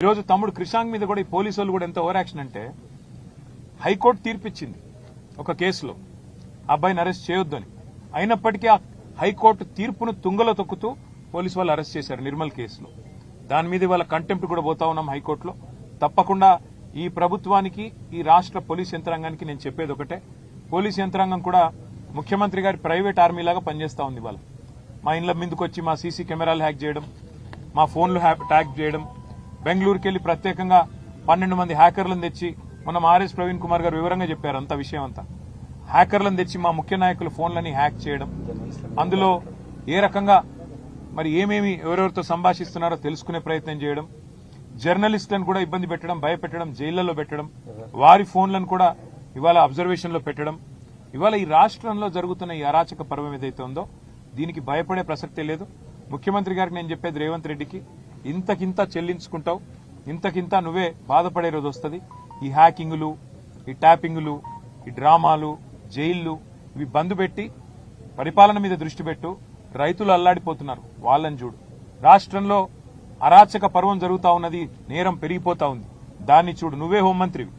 ఈరోజు తమ్ముడు క్రిషాంక్ మీద కూడా ఈ పోలీసు వాళ్ళు కూడా ఎంత ఓవర్ యాక్షన్ అంటే హైకోర్టు తీర్పిచ్చింది ఒక కేసులో అబ్బాయిని అరెస్ట్ చేయొద్దని. అయినప్పటికీ ఆ హైకోర్టు తీర్పును తుంగలో తొక్కుతూ పోలీసు వాళ్ళు అరెస్ట్ చేశారు నిర్మల్ కేసులో. దాని మీద వాళ్ళ కంటెంప్ట్ కూడా పోతా ఉన్నాం హైకోర్టులో. తప్పకుండా ఈ ప్రభుత్వానికి ఈ రాష్ట్ర పోలీస్ యంత్రాంగానికి నేను చెప్పేది ఒకటే, పోలీస్ యంత్రాంగం కూడా ముఖ్యమంత్రి గారి ప్రైవేట్ ఆర్మీ లాగా పనిచేస్తా ఉంది. వాళ్ళు మా ఇండ్ల మీదకి వచ్చి మా సీసీ కెమెరాలు హ్యాక్ చేయడం, మా ఫోన్లు ట్యాగ్ చేయడం, బెంగళూరుకి వెళ్లి ప్రత్యేకంగా 12 మంది హ్యాకర్లను తెచ్చి మనం ఆర్ఎస్ ప్రవీణ్ కుమార్ గారు వివరంగా చెప్పారు అంత విషయం అంతా. హ్యాకర్లను తెచ్చి మా ముఖ్య నాయకుల ఫోన్లని హ్యాక్ చేయడం, అందులో ఏ రకంగా మరి ఏమేమి ఎవరెవరితో సంభాషిస్తున్నారో తెలుసుకునే ప్రయత్నం చేయడం, జర్నలిస్టులను కూడా ఇబ్బంది పెట్టడం, భయపెట్టడం, జైళ్లలో పెట్టడం, వారి ఫోన్లను కూడా ఇవాళ అబ్జర్వేషన్ లో పెట్టడం. ఇవాళ ఈ రాష్ట్రంలో జరుగుతున్న ఈ అరాచక పర్వం ఏదైతే ఉందో దీనికి భయపడే ప్రసక్తే లేదు. ముఖ్యమంత్రి గారికి నేను చెప్పేది రేవంత్ రెడ్డికి, ఇంతకింత చెల్లించుకుంటావు, ఇంతకింత నువ్వే బాధపడే రోజు వస్తుంది. ఈ హ్యాకింగులు, ఈ ట్యాపింగులు, ఈ డ్రామాలు, జైళ్లు ఇవి బంద్ పెట్టి పరిపాలన మీద దృష్టి పెట్టు. రైతులు అల్లాడిపోతున్నారు, వాళ్ళని చూడు. రాష్ట్రంలో అరాచక పర్వం జరుగుతా ఉన్నది, నేరం పెరిగిపోతా ఉంది, దాన్ని చూడు. నువ్వే హోంమంత్రివి.